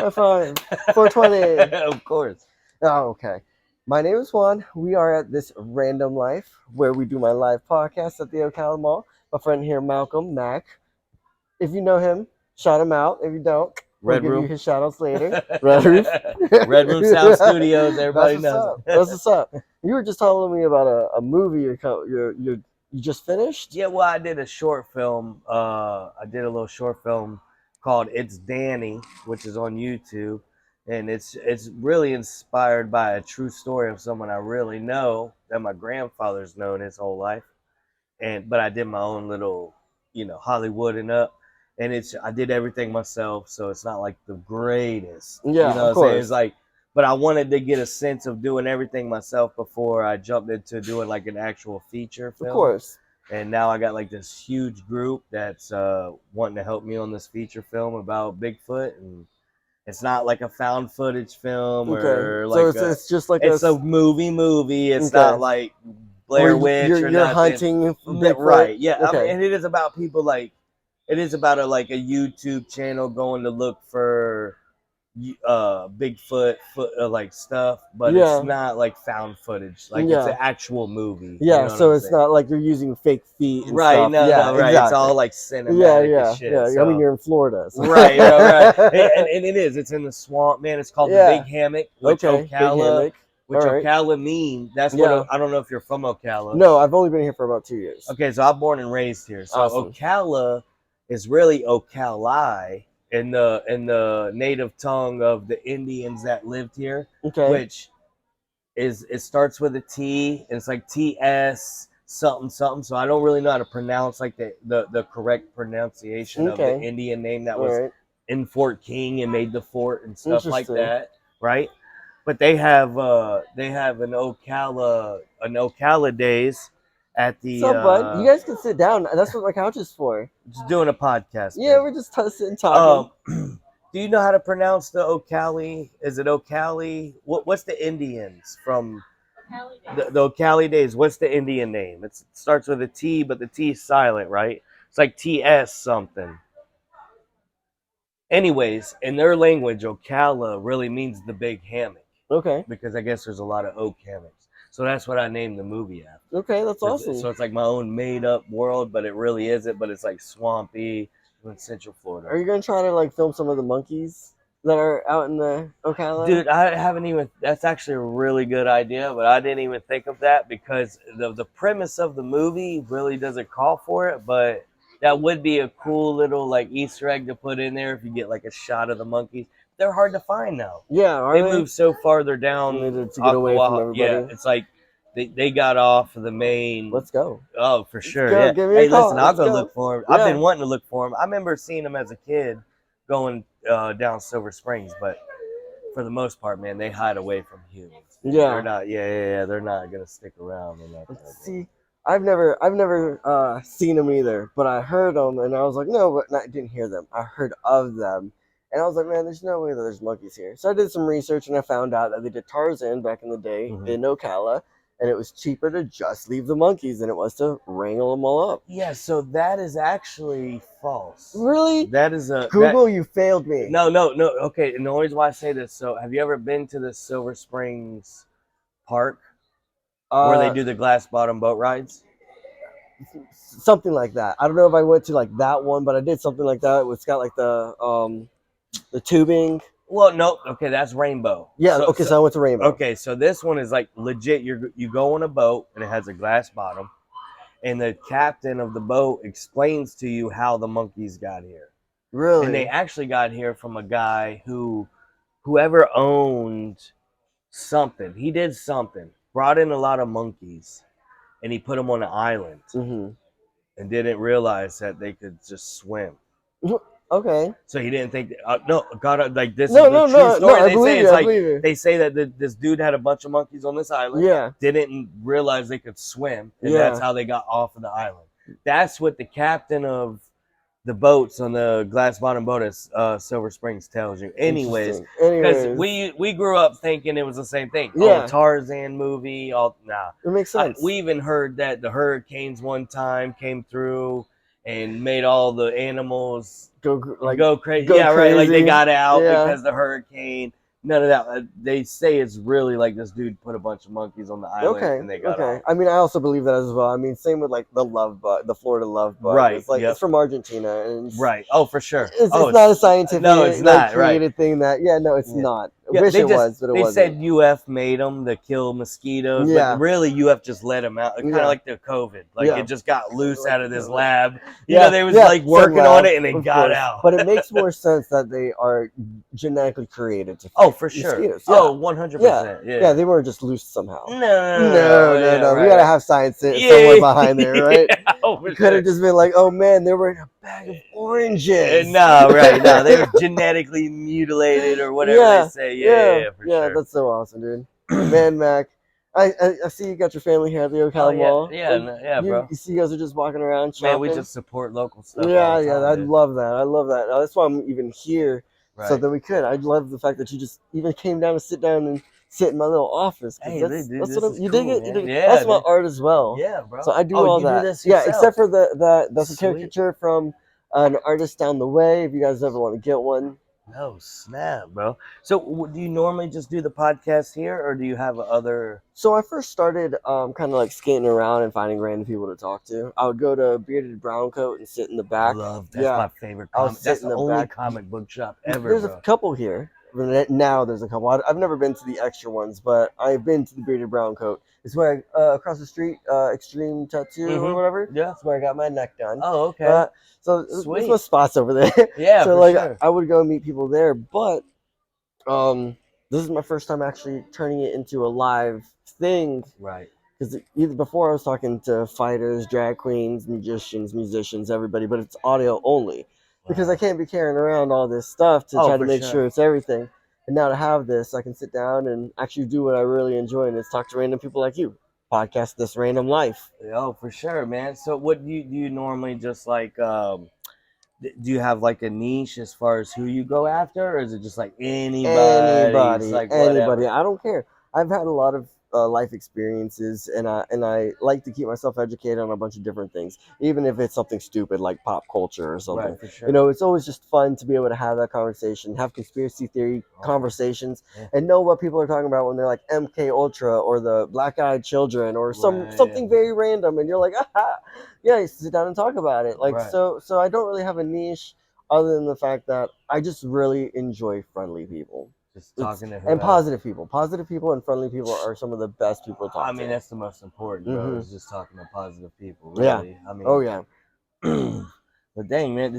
High five. 420. Of course. Oh, okay. My name is Juan. We are at this Random Life where we do my live podcast at the Ocala Mall. My friend here, Malcolm Mac. If you know him, shout him out. If you don't, we'll Red give you Room. his shout outs later. Red Roof. Red Room Sound Studios. Everybody That's knows. what's up. That's what's up. You were just telling me about a movie you just finished? Yeah, well, I did a short film. I did a little short film called "It's Danny," which is on YouTube, and it's really inspired by a true story of someone I really know that my grandfather's known his whole life, but I did my own little, Hollywood and up, and I did everything myself, so it's not like the greatest. Yeah, You know of what I'm saying? course. It's like, but I wanted to get a sense of doing everything myself before I jumped into doing like an actual feature film. Of course. And now I got like this huge group that's wanting to help me on this feature film about Bigfoot, and it's not like a found footage film or like so it's just like it's a movie. It's Okay. not like Blair Witch you're or nothing. hunting Bigfoot? Right? Yeah, Okay. and it is about people it is about a YouTube channel going to look for Bigfoot like stuff, but Yeah. it's not like found footage. Like Yeah. it's an actual movie. Yeah, you know so what I'm it's saying? not like you're using fake feet and Right, stuff. no, Yeah, no, right. exactly. It's all like cinematic and shit. Yeah. So. I mean, you're in Florida. So. Right, right. And it is. It's in the swamp, man. It's called Yeah. the Big Hammock, which Okay, Big Hammock. which All right. Ocala mean. That's Yeah. what I don't know if you're from Ocala. No, I've only been here for about 2 years. Okay, so I'm born and raised here. So Awesome. Ocala is really Ocala in the native tongue of the Indians that lived here, Okay. which it starts with a T, and it's like TS something something. So I don't really know how to pronounce like the correct pronunciation of the Indian name that was in Fort King and made the fort and stuff like that, right? But they have an Ocala days at the. What's up, bud? You guys can sit down. That's what my couch is for. Just doing a podcast. Yeah, we're just sitting talking. Do you know how to pronounce the Ocala? Is it Ocala? What's the Indians from the Ocala days? What's the Indian name? It starts with a T, but the T is silent, right? It's like TS something. Anyways, in their language, Ocala really means the big hammock. Okay. Because I guess there's a lot of oak hammocks. So that's what I named the movie after. Okay, that's awesome. So it's like my own made-up world, but it really isn't. But it's like swampy in Central Florida. Are you gonna try to like film some of the monkeys that are out in the Ocala? Dude, I haven't even. That's actually a really good idea, but I didn't even think of that because the premise of the movie really doesn't call for it. But that would be a cool little like Easter egg to put in there if you get like a shot of the monkeys. They're hard to find now. Yeah, they moved so farther down to get away from everybody. Yeah, it's like they got off of the main. Let's go. Oh, for sure. Go. Yeah. Give me Hey, a call. listen, I'll go look for them. Yeah. I've been wanting to look for them. I remember seeing them as a kid going down Silver Springs, but for the most part, man, they hide away from humans. Yeah. They're not. Yeah. They're not gonna stick around. See, I've never seen them either, but I heard them, and I was like, no, but I didn't hear them. I heard of them. And I was like, man, there's no way that there's monkeys here. So I did some research, and I found out that they did Tarzan back in the day in Ocala, and it was cheaper to just leave the monkeys than it was to wrangle them all up. Yeah, so that is actually false. Really? That is a... Google, you failed me. No. Okay, and the only reason why I say this, so have you ever been to the Silver Springs Park where they do the glass bottom boat rides? Something like that. I don't know if I went to like that one, but I did something like that. It's got like the tubing. Well, no. Okay, that's Rainbow. Yeah. So I went to Rainbow. Okay, so this one is like legit. You go on a boat and it has a glass bottom, and the captain of the boat explains to you how the monkeys got here. Really? And they actually got here from a guy whoever owned something. He did something, brought in a lot of monkeys, and he put them on an island, and didn't realize that they could just swim. Okay. So he didn't think like this no, is the true story. No, I believe you. They say that this dude had a bunch of monkeys on this island. Yeah. Didn't realize they could swim, and that's how they got off of the island. That's what the captain of the boats on the glass bottom boat at Silver Springs tells you. Anyways, because we grew up thinking it was the same thing. Yeah. Oh, Tarzan movie. Nah. It makes sense. We even heard that the hurricanes one time came through and made all the animals go crazy. go Yeah, right. Like they crazy. got out Yeah. because the hurricane. None of that. They say it's really like this dude put a bunch of monkeys on the island Okay, and they got okay. off. I mean, I also believe that as well. I mean, same with like the love bug, the Florida love bug. Right. It's like it's Yep. from Argentina, and Right. Oh, for sure. it's Oh, not a it's no, it's scientific like not. Right. created thing that. Yeah, no, it's Yeah. not. I Yeah, wish it was, but it they said wasn't. UF made them to kill mosquitoes, but Yeah, really UF just let them out. Kind of yeah, like the COVID, like it yeah. just got loose Like out the of this COVID. lab. Yeah, They was yeah. like Some working on lab, it and they of got course, out. but it makes more sense that they are genetically created to Oh, fight for sure. mosquitoes. Yeah, Oh, one hundred yeah, percent. yeah. Yeah. They weren't just loose somehow. No, no, no, no, No, no. no, Yeah, no. We right, gotta right. have science somewhere Yeah, behind there, right? yeah. Oh, You for could have sure. just been like, "Oh man, they were in a bag of oranges." No, right. No, they was genetically mutilated or whatever they Yeah, say. Yeah, yeah, yeah, yeah, for yeah. sure. That's so awesome, dude. Man, Mac, I see you got your family here at the Oh Ocala yeah, Mall. yeah, yeah, bro. You see, you guys are just walking around Man, we shopping. just support local stuff all Yeah, the yeah. time, I dude. love that. I love that. That's why I'm even here, so Right. that we could. I love the fact that you just even came down to sit down and sit in my little office because Hey, dude, that's what this is you dig cool, it. You man. dig. Yeah, That's my dude. art as well. Yeah, So bro. I do Oh, all you do that. this Yeah, except yourself? for that's a Sweet. caricature from an artist down the way. If you guys ever want to get one. No snap, bro. So, do you normally just do the podcast here, or do you have other? So I first started kind of like skating around and finding random people to talk to. I would go to Bearded Brown Coat and sit in the back. Love. That's Yeah, my favorite I'll comic. That's sit in the the only back. comic book shop ever, There's a bro. couple here. Now there's a couple. I've never been to the extra ones, but I've been to the Bearded Brown Coat. It's where across the street, Extreme Tattoo or whatever. Yeah. That's where I got my neck done. Oh, okay. Uh, so there's my Sweet. spots over there. Yeah, So for like sure. I would go meet people there, but this is my first time actually turning it into a live thing Right. because either before I was talking to fighters, drag queens, magicians, musicians, everybody, but it's audio only because I Wow. can't be carrying around all this stuff to Oh, try to for make sure. sure it's everything. And now to have this, I can sit down and actually do what I really enjoy, and it's talk to random people like you, podcast this random life. Oh, for sure, man. So, what do you normally just like? Do you have like a niche as far as who you go after, or is it just like anybody? It's Anybody, like anybody. whatever. I don't care. I've had a lot of life experiences, and I like to keep myself educated on a bunch of different things, even if it's something stupid like pop culture or Right, something. for You sure. know, it's always just fun to be able to have that conversation, have conspiracy theory Oh, conversations, yeah. and know what people are talking about when they're like MK Ultra or the Black Eyed Children or Right, something very random, and you're like, aha, yeah, you sit down and talk about it. Like right. so, I don't really have a niche other than the fact that I just really enjoy friendly people. Just It's talking to and whoever. positive people. Positive people and friendly people are some of the best people to I talk mean, to. that's the most important, bro. Hmm. Is just talking to positive people, Yeah. really. I Oh mean, yeah. but dang, man,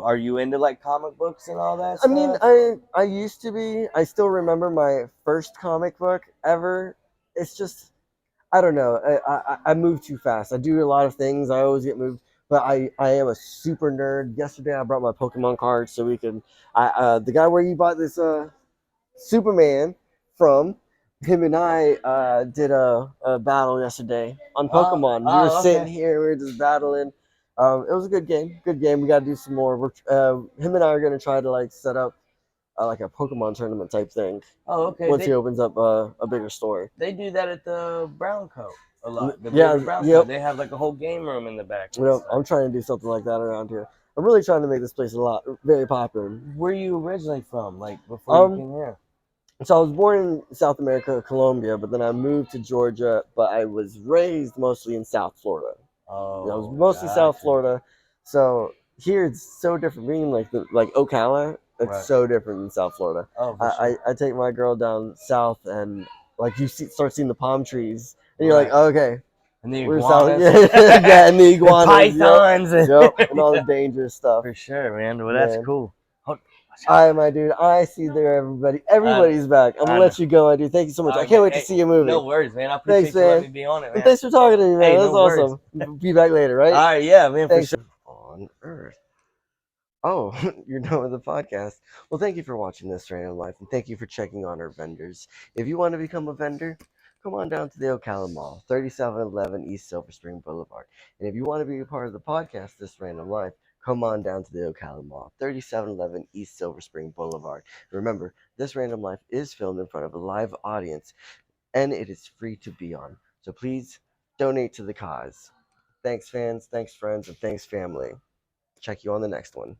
are you into like comic books and all that I mean, stuff? I used to be. I still remember my first comic book ever. It's just I don't know. I move too fast. I do a lot of things. I always get moved. But I am a super nerd. Yesterday I brought my Pokemon cards so we could. The guy where you bought this Superman from. Him and I did a battle yesterday on Pokemon. We were Oh, sitting okay. here, we were just battling. It was a good game. Good game. We got to do some more. Him and I are gonna try to like set up like a Pokemon tournament type thing Oh, okay. once he opens up a bigger store. They do that at the Brown Coat a lot. The Yeah. Bearded Brown Coat. Yep. They have like a whole game room in the back and Yep. stuff. I'm trying to do something like that around here. I'm really trying to make this place a lot very popular. Where you originally from? Like before you Um, came here? So I was born in South America, Colombia, but then I moved to Georgia. But I was raised mostly in South Florida. I was Oh, mostly South gotcha. Florida. So here it's so different. Being like Ocala, it's Right. so different than South Florida. Oh, for I, sure. I, I take my girl down south and like start seeing the palm trees and you're like, Right. oh, okay, And the we're south. iguanas. Yeah, and the The iguanas. Yep, pythons. yep, and all the Yeah. dangerous stuff. For sure, man. Well, that's Man. cool. Hold- All right, my dude. I see you there, everybody. I, Everybody's back. I'm gonna I know. let you go, my dude. Thank you so much. I can't wait to Hey, see your movie. no worries, man. I Thanks, appreciate you letting man. me be on it, And man. thanks for talking to me, man. Hey, That's no worries. awesome. Be back later, right? All right, yeah, man, for Thanks. sure. On Earth. Oh, you're done with the podcast. Well, thank you for watching this Random Life, and thank you for checking on our vendors. If you want to become a vendor, come on down to the Ocala Mall, 3711 East Silver Spring Boulevard. And if you want to be a part of the podcast, This Random Life, come on down to the Ocala Mall, 3711 East Silver Spring Boulevard. Remember, This Random Life is filmed in front of a live audience, and it is free to be on. So please donate to the cause. Thanks, fans. Thanks, friends. And thanks, family. Check you on the next one.